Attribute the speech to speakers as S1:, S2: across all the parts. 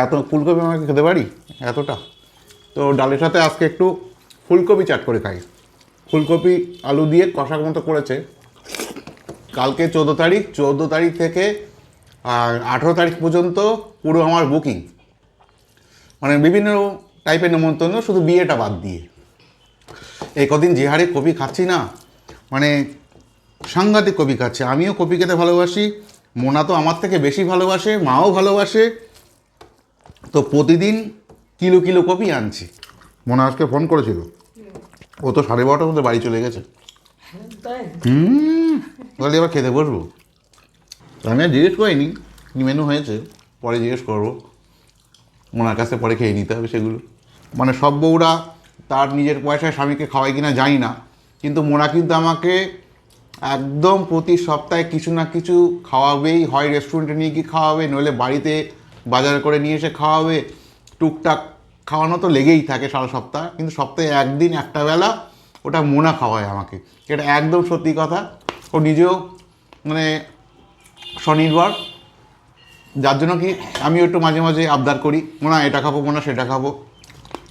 S1: এত ফুলকপি আমাকে খেতে পারি এতটা। তো ডালের সাথে আজকে একটু ফুলকপি চাট করে খাই। ফুলকপি আলু দিয়ে কষার মতো করেছে। কালকে 14 তারিখ, 14 তারিখ থেকে আর 18 তারিখ পর্যন্ত পুরো আমার বুকিং, মানে বিভিন্ন টাইপের নেমন্তন্ন, শুধু বিয়েটা বাদ দিয়ে। এই কদিন যে হারে কপি খাচ্ছি না, মানে সাংঘাতিক কপি খাচ্ছে। আমিও কপি খেতে ভালোবাসি, মোনা তো আমার থেকে বেশি ভালোবাসে, মাও ভালোবাসে। তো প্রতিদিন কিলো কিলো কপি আনছি। মোনা আজকে ফোন করেছিল, ও তো 12:30টার মধ্যে বাড়ি চলে গেছে। বলি এবার খেতে বসবো। আমি আর জিজ্ঞেস করিনি কি মেনু হয়েছে, পরে জিজ্ঞেস করবো। ওনার কাছে পরে খেয়ে নিতে হবে সেগুলো। মানে সব বউরা তার নিজের পয়সায় স্বামীকে খাওয়ায় কিনা জানি না, কিন্তু মোনা কিন্তু আমাকে একদম প্রতি সপ্তাহে কিছু না কিছু খাওয়াবেই। হয় রেস্টুরেন্টে নিয়ে গিয়ে খাওয়াবে, নইলে বাড়িতে বাজার করে নিয়ে এসে খাওয়াবে। টুকটাক খাওয়ানো তো লেগেই থাকে সারা সপ্তাহ, কিন্তু সপ্তাহে একদিন একটা বেলা ওটা মোনা খাওয়ায় আমাকে। এটা একদম সত্যি কথা। ও নিজেও মানে স্বনির্ভর, যার জন্য কি আমিও একটু মাঝে মাঝে আবদার করি, মোনা এটা খাবো, মোনা সেটা খাবো।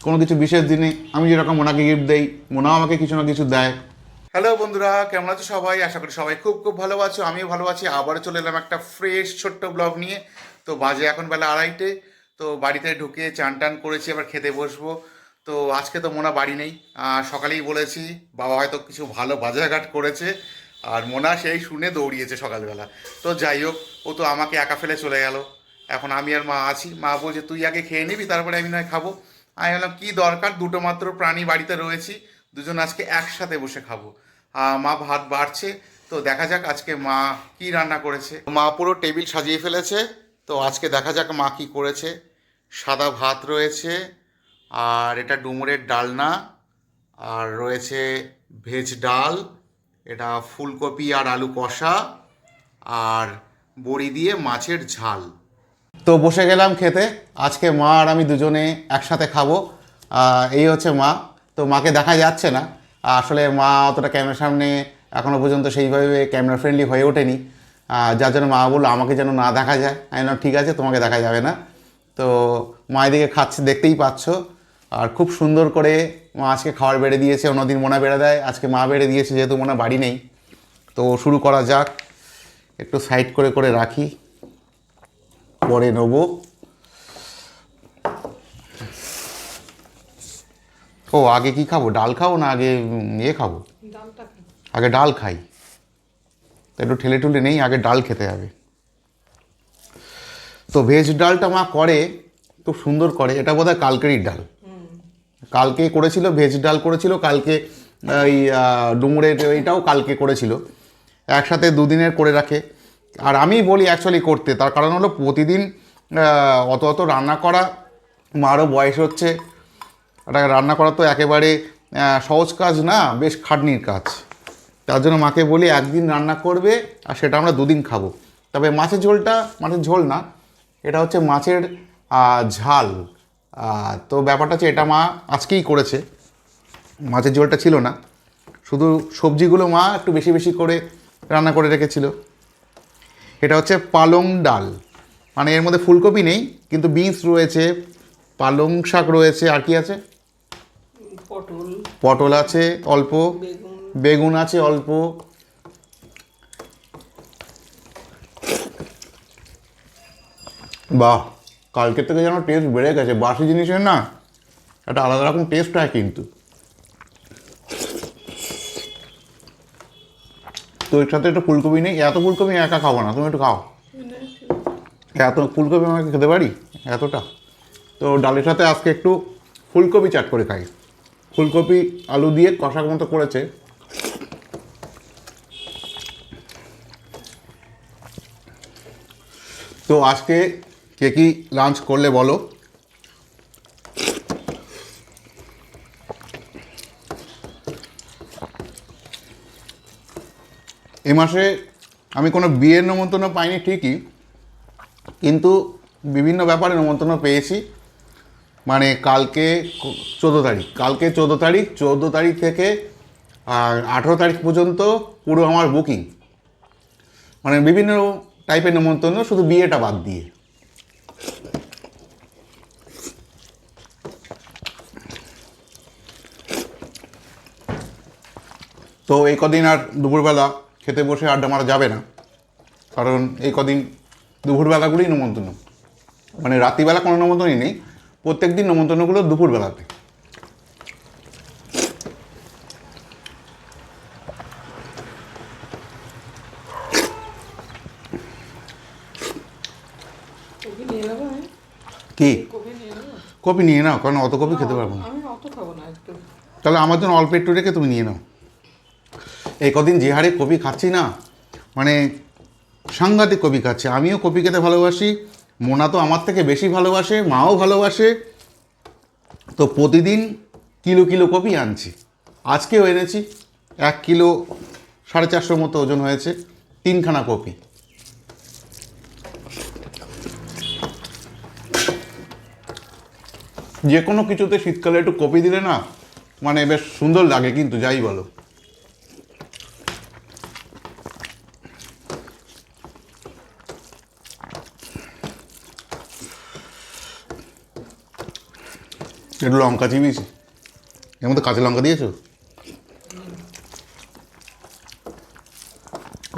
S1: কোনো কিছু বিশেষ দিনে আমি যেরকম মোনাকে গিফট দেই, মোনাও আমাকে কিছু না কিছু দেয়। হ্যালো বন্ধুরা, কেমন আছো সবাই? আশা করি সবাই খুব খুব ভালো আছো, আমিও ভালো আছি। আবারও চলে এলাম একটা ফ্রেশ ছোট্ট ব্লগ নিয়ে। তো বাজে এখন বেলা 2:30। তো বাড়িতে ঢুকে চান টান করেছি, এবার খেতে বসবো। তো আজকে তো মোনা বাড়ি নেই, সকালেই বলেছি বাবা হয়তো কিছু ভালো বাজারঘাট করেছে, আর মোনা সেই শুনে দৌড়িয়েছে সকালবেলা। তো যাই হোক, ও তো আমাকে একা ফেলে চলে গেল। এখন আমি আর মা আছি। মা বলছে তুই আগে খেয়ে নিবি, তারপরে আমি নয় খাবো। আমি বললাম কী দরকার, দুটো মাত্র প্রাণী বাড়িতে রয়েছি, দুজন আজকে একসাথে বসে খাবো। মা ভাত বাড়ছে, তো দেখা যাক আজকে মা কি রান্না করেছে। মা পুরো টেবিল সাজিয়ে ফেলেছে, তো আজকে দেখা যাক মা কি করেছে। সাদা ভাত রয়েছে, আর এটা ডুমুরের ডালনা, আর রয়েছে ভেজ ডাল, এটা ফুলকপি আর আলু কষা, আর বড়ি দিয়ে মাছের ঝাল। তো বসে গেলাম খেতে। আজকে মা আর আমি দুজনে একসাথে খাবো। এই হচ্ছে মা। তো মাকে দেখা যাচ্ছে না, আসলে মা অতটা ক্যামেরার সামনে এখনও পর্যন্ত সেইভাবে ক্যামেরা ফ্রেন্ডলি হয়ে ওঠেনি। যার জন্য মা বললো আমাকে যেন না দেখা যায়। আমি বললাম ঠিক আছে, তোমাকে দেখা যাবে না। তো মা এদিকে খাচ্ছে, দেখতেই পাচ্ছ। আর খুব সুন্দর করে মা আজকে খাবার বেড়ে দিয়েছে। অন্যদিন মোনা বেড়ে দেয়, আজকে মা বেড়ে দিয়েছে, যেহেতু মোনা বাড়ি নেই। তো শুরু করা যাক। একটু সাইড করে করে রাখি, পরে নেবো। ও আগে কি খাবো, ডাল খাবো না আগে ইয়ে খাবো? আগে ডাল খাই। তো একটু ঠেলে টুলে নেই, আগে ডাল খেতে হবে। তো ভেজ ডালটা মা করে, খুব সুন্দর করে। এটা বোধহয় কালকেরই ডাল, কালকে করেছিল, ভেজ ডাল করেছিল কালকে। এই ডুমুরের এইটাও কালকে করেছিল, একসাথে দুদিনের করে রাখে। আর আমি বলি অ্যাকচুয়ালি করতে, তার কারণ হলো প্রতিদিন অত অত রান্না করা, মারও বয়স হচ্ছে। এটা রান্না করা তো একেবারে সহজ কাজ না, বেশ খাটনির কাজ। তার জন্য মাকে বলি একদিন রান্না করবে, আর সেটা আমরা দুদিন খাবো। তবে মাছের ঝোলটা, মাছের ঝোল না, এটা হচ্ছে মাছের ঝাল। তো ব্যাপারটা হচ্ছে এটা মা আজকেই করেছে, মাছের ঝোলটা ছিল না। শুধু সবজিগুলো মা একটু বেশি বেশি করে রান্না করে রেখেছিল। এটা হচ্ছে পালং ডাল, মানে এর মধ্যে ফুলকপি নেই, কিন্তু বিনস রয়েছে, পালং শাক রয়েছে, আর কি আছে, পটল আছে অল্প, বেগুন আছে অল্প। বাহ, কালকের থেকে যেন টেস্ট বেড়ে গেছে। বাসি জিনিসের না একটা আলাদা রকম টেস্ট হয় কিন্তু। তো এর সাথে একটু ফুলকপি নেই, এত ফুলকপি একা খাবো না, তুমি একটু খাও। এত ফুলকপি আমাকে খেতে পারি এতটা। তো ডালের সাথে আজকে একটু ফুলকপি চাট করে খাই। ফুলকপি আলু দিয়ে কষার মতো করেছে। তো আজকে কে কী লাঞ্চ করলে বলো? এ মাসে আমি কোনো বিয়ের নেমন্তন্ন পাইনি ঠিকই, কিন্তু বিভিন্ন ব্যাপারে নেমন্তন্ন পেয়েছি। মানে কালকে 14 তারিখ, কালকে 14 তারিখ, 14 তারিখ থেকে আর 18 তারিখ পর্যন্ত পুরো আমার বুকিং, মানে বিভিন্ন টাইপের নেমন্তন্ন, শুধু বিয়েটা বাদ দিয়ে। তো এই কদিন আর দুপুরবেলা খেতে বসে আড্ডা মারা যাবে না, কারণ এই কদিন দুপুরবেলাগুলোই নেমন্তন্ন, মানে রাত্রিবেলা কোনো নেমন্তন্নই নেই, প্রত্যেক দিন নেমন্তন্নগুলো দুপুরবেলাতে। কি কপি নিয়ে নাও, কারণ অত কপি খেতে পারবো না। তাহলে আমার জন্য অল্প একটু রেখে তুমি নিয়ে নাও। এই কদিন যে হারে কপি খাচ্ছি না, মানে সাংঘাতিক কপি খাচ্ছে। আমিও কপি খেতে ভালোবাসি, মোনা তো আমার থেকে বেশি ভালোবাসে, মাও ভালোবাসে। তো প্রতিদিন কিলো কিলো কপি আনছি। আজকেও এনেছি 1 কিলো 450 মতো ওজন হয়েছে, 3খানা কপি। যে কোনো কিছুতে শীতকালে একটু কপি দিলে না, মানে বেশ সুন্দর লাগে, কিন্তু যাই বলো। একটু লঙ্কা চিবিয়েছি, এর মধ্যে কাঁচা লঙ্কা দিয়েছো,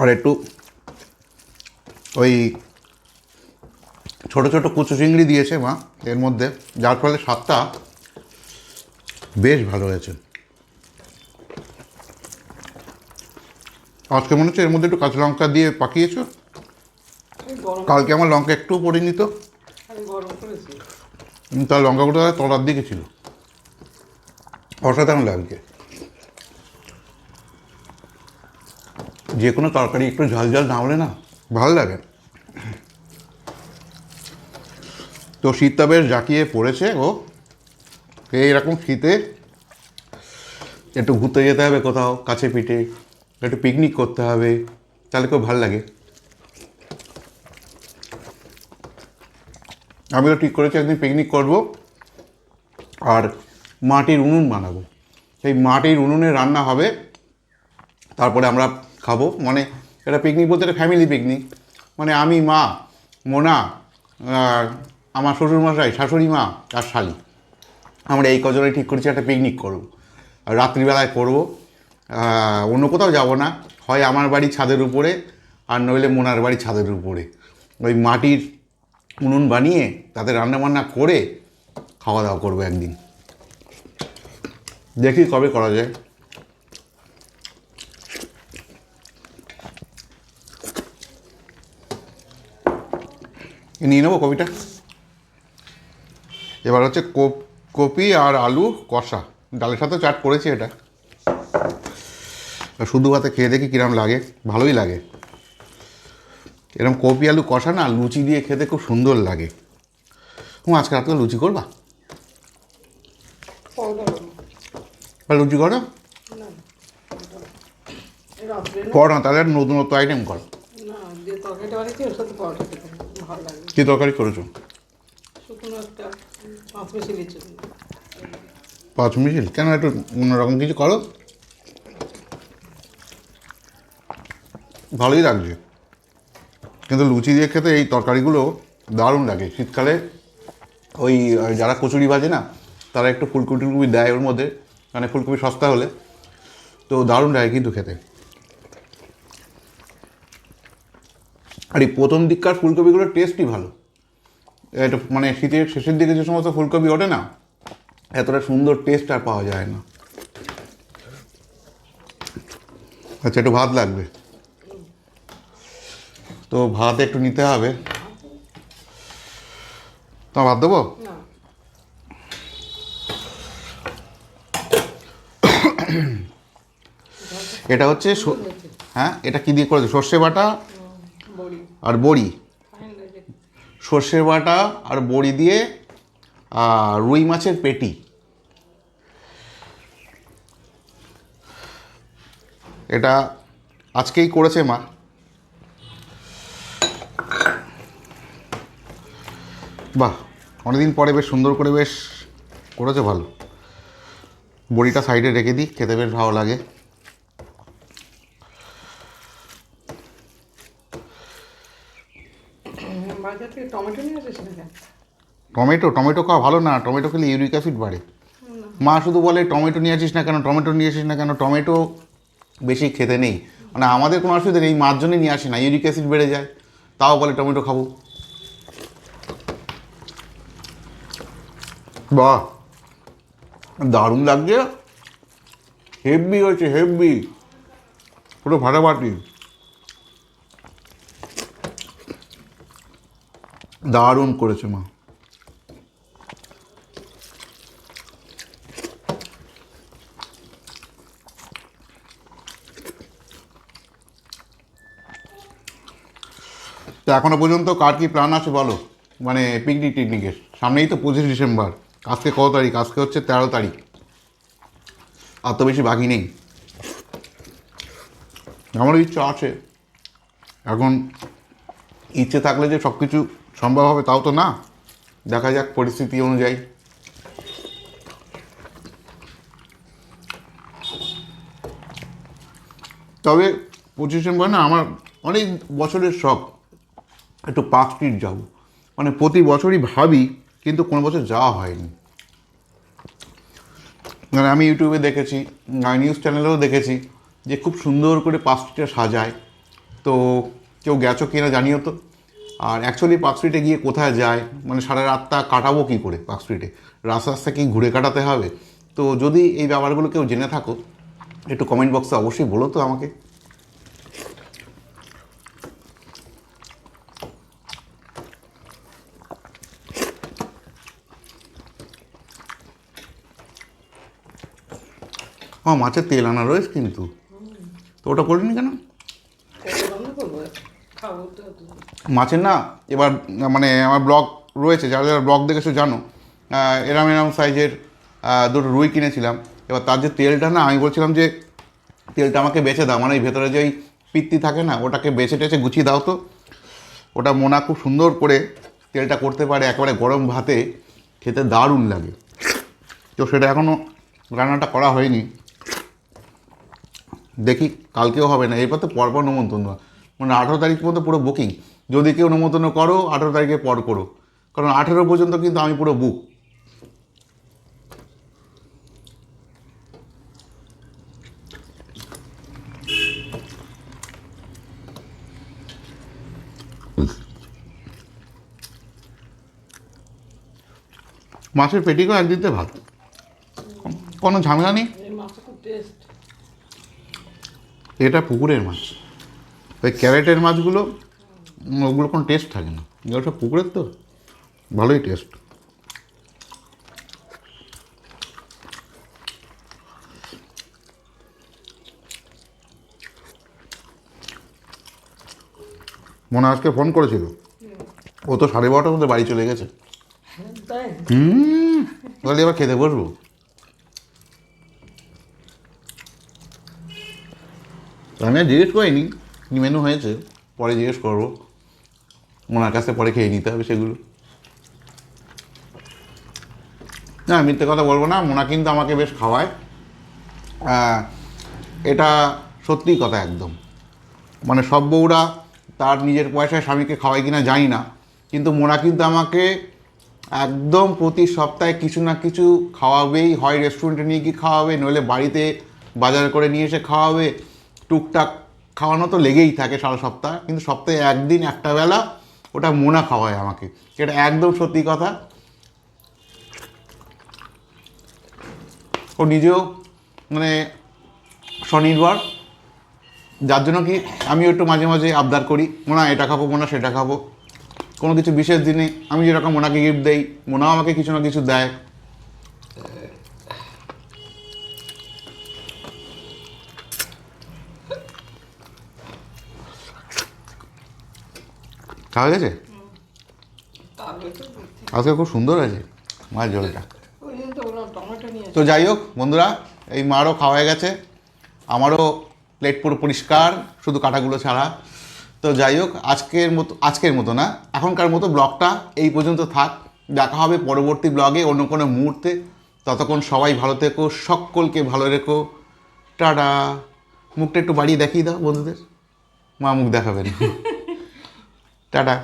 S1: আর একটু ওই ছোট ছোট কুচো চিংড়ি দিয়েছে মা এর মধ্যে, যার ফলে স্বাদটা বেশ ভালো হয়েছে। আজকে মনে হচ্ছে এর মধ্যে একটু কাঁচা লঙ্কা দিয়ে পাকিয়েছো, কালকে আমার লঙ্কা একটু পড়েনি তো, তার লঙ্কাগুলো তলার দিকে ছিল। অসাধারণ লাগছে। যে কোনো তরকারি একটু ঝাল ঝাল না হলে না ভালো লাগে। তো শীতটা বেশ জাঁকিয়ে পড়েছে ও, এইরকম শীতে একটু ঘুরতে যেতে হবে কোথাও কাছে পিঠে, একটু পিকনিক করতে হবে, তাহলে খুব ভালো লাগে। আমিও ঠিক করেছি একদিন পিকনিক করব, আর মাটির উনুন বানাবো। সেই মাটির উনুনে রান্না হবে, তারপরে আমরা খাবো। মানে এটা পিকনিক বলতে একটা ফ্যামিলি পিকনিক, মানে আমি, মা, মোনা, আর আমার শ্বশুরমশাই, শাশুড়ি মা আর শালি, আমরা এই কজনে ঠিক করেছি একটা পিকনিক করবো। আর রাত্রিবেলায় করবো, অন্য কোথাও যাব না, হয় আমার বাড়ি ছাদের উপরে, আর নইলে মোনার বাড়ি ছাদের উপরে। ওই মাটির উনুন বানিয়ে তাতে রান্নাবান্না করে খাওয়া দাওয়া করবো একদিন। দেখি কবে করা যায়। নিয়ে নেবো কপিটা। এবার হচ্ছে কপি আর আলু কষা, ডালের সাথে চাট করেছি এটা। শুধু ভাতে খেয়ে দেখি কিরম লাগে, ভালোই লাগে। এরকম কপি আলু কষা না লুচি দিয়ে খেতে খুব সুন্দর লাগে। আজকে রাত্রে লুচি করবা? লুচি করো কর না, তাহলে নতুনত্ব আইটেম করো। কি তরকারি করেছো? 5 মিশিল কেন? একটু অন্যরকম কিছু করো, ভালোই লাগছে। কিন্তু লুচি দিয়ে খেতে এই তরকারিগুলো দারুণ লাগে শীতকালে। ওই যারা কচুরি ভাজে না, তারা একটু ফুলকপি টুলকপি দেয় ওর মধ্যে, মানে ফুলকপি সস্তা হলে, তো দারুণ লাগে কিন্তু খেতে। আর এই প্রথম দিককার ফুলকপিগুলোর টেস্টই ভালো। এটা মানে শীতের শেষের দিকে যে সমস্ত ফুলকপি ওঠে না, এতটা সুন্দর টেস্ট আর পাওয়া যায় না। আচ্ছা, একটু ভাত লাগবে তো, ভাত একটু নিতে হবে। তো ভাত দেবো? এটা হচ্ছে হ্যাঁ, এটা কি দিয়ে করেছে? সর্ষে বাটা আর বড়ি, সর্ষে বাটা আর বড়ি দিয়ে রুই মাছের পেটি। এটা আজকেই করেছে মা। বাহ, অনেকদিন পরে বেশ সুন্দর করে বেশ করেছে, ভালো। বড়িটা সাইডে রেখে দিই, খেতে বেশ ভালো লাগে। টমেটো খাওয়া ভালো না, টমেটো খেলে ইউরিক অ্যাসিড বাড়ে। মা শুধু বলে টমেটো নিয়ে আসিস না কেন, টমেটো নিয়ে আসিস না কেন। টমেটো বেশি খেতে নেই, মানে আমাদের কোনো অসুবিধা নেই, মার জন্যই নিয়ে আসি না, ইউরিক অ্যাসিড বেড়ে যায়, তাও বলে টমেটো খাবো। বাহ, দারুণ লাগছে, হেভি হয়েছে, হেভি, পুরো ফাটাফাটি, দারুণ করেছে মা। তো এখনো পর্যন্ত কার কি প্ল্যান আছে বলো, মানে পিকনিক টিকনিকের? সামনেই তো 25 ডিসেম্বর, আজকে কত তারিখ? আজকে হচ্ছে 13 তারিখ, আর তো বেশি বাকি নেই। আমারও ইচ্ছা আছে, এখন ইচ্ছে থাকলে যে সব কিছু সম্ভব হবে তাও তো না, দেখা যাক পরিস্থিতি অনুযায়ী। তবে 25 ডিসেম্বর না আমার অনেক বছরের শখ, একটু পার্ক স্ট্রিট যাব, মানে প্রতি বছরই ভাবি কিন্তু কোনো বছর যাওয়া হয়নি। মানে আমি ইউটিউবে দেখেছি, নিউজ চ্যানেলেও দেখেছি যে খুব সুন্দর করে পার্ক স্ট্রিটটা সাজায়, তো কেউ গেছো কিনা জানিও তো। আর অ্যাকচুয়ালি পার্ক স্ট্রিটে গিয়ে কোথায় যায়, মানে সারা রাতটা কাটাবো কী করে পার্ক স্ট্রিটে, রাস্তা রাস্তা কি ঘুরে কাটাতে হবে? তো যদি এই ব্যাপারগুলো কেউ জেনে থাকো একটু কমেন্ট বক্সে অবশ্যই বলো তো আমাকে। হ্যাঁ, মাছের তেল আনা রয়েছে কিন্তু, তো ওটা করিনি কেন? মাছের না এবার, মানে আমার ব্লগ রয়েছে, যারা যারা ব্লগ দেখেছো জানো, এরম এরম সাইজের দুটো রুই কিনেছিলাম। এবার তার যে তেলটা না, আমি বলছিলাম যে তেলটা আমাকে বেছে দাও, মানে এই ভেতরে যে ওই পিত্তি থাকে না, ওটাকে বেছে টেছে গুছিয়ে দাও তো। ওটা মোনা খুব সুন্দর করে তেলটা করতে পারে, একেবারে গরম ভাতে খেতে দারুণ লাগে। তো সেটা এখনও রান্নাটা করা হয়নি, দেখি কালকেও হবে না, এরপর তো পরপর নেমন্তন্ন, মানে 18 তারিখ পর্যন্ত পুরো বুকিং। যদি কেউ নেমন্তন্ন করো 18 তারিখের পর করো, কারণ 18 পর্যন্ত কিন্তু আমি পুরো বুক। মাছের পেটিকেও একদিতে ভাত, কোনো ঝামেলা নেই। এটা পুকুরের মাছ, ওই ক্যারেটের মাছগুলো ওগুলো কোনো টেস্ট থাকে না, এগুলো সব পুকুরের তো, ভালোই টেস্ট। মনে আজকে ফোন করেছিল, ও তো 12:30টার মধ্যে বাড়ি চলে গেছে। বলে এবার খেতে বসবো। আমি আর জিজ্ঞেস করিনি কি মেনু হয়েছে, পরে জিজ্ঞেস করবো, ওনার কাছে পরে খেয়ে নিতে হবে সেগুলো। না, মিথ্যে কথা বলবো না, মোনা কিন্তু আমাকে বেশ খাওয়ায়, এটা সত্যি কথা একদম। মানে সব বউরা তার নিজের পয়সায় স্বামীকে খাওয়ায় কিনা জানি না, কিন্তু মোনা কিন্তু আমাকে একদম প্রতি সপ্তাহে কিছু না কিছু খাওয়াবেই, হয় রেস্টুরেন্টে নিয়ে গিয়ে খাওয়াবে, নইলে বাড়িতে বাজার করে নিয়ে এসে খাওয়াবে, টুকটাক খাওয়ানো তো লেগেই থাকে সারা সপ্তাহ, কিন্তু সপ্তাহে একদিন একটা বেলা ওটা মোনা খাওয়ায় আমাকে, এটা একদম সত্যি কথা। ও নিজেও মানে স্বনির্ভর, যার জন্য কি আমিও একটু মাঝে মাঝে আবদার করি, মোনা এটা খাবো, মোনা সেটা খাবো, কোনো কিছু বিশেষ দিনে আমি যেরকম মোনাকে গিফট দেই, মোনাও আমাকে কিছু না কিছু দেয়। খাওয়া গেছে, আজকে খুব সুন্দর আছে মাছ ঝোলটা। তো যাই হোক বন্ধুরা, এই মারও খাওয়া হয়ে গেছে, আমারও প্লেট পুরো পরিষ্কার, শুধু কাটাগুলো ছাড়া। তো যাই হোক, আজকের মতো না, এখনকার মতো ব্লগটা এই পর্যন্ত থাক, দেখা হবে পরবর্তী ব্লগে অন্য কোনো মুহূর্তে। ততক্ষণ সবাই ভালো থেকো, সকলকে ভালো রেখো, টাটা। মুখটা একটু বাড়িয়ে দেখিয়ে দাও বন্ধুদের, মা মুখ দেখাবেন। টাটা।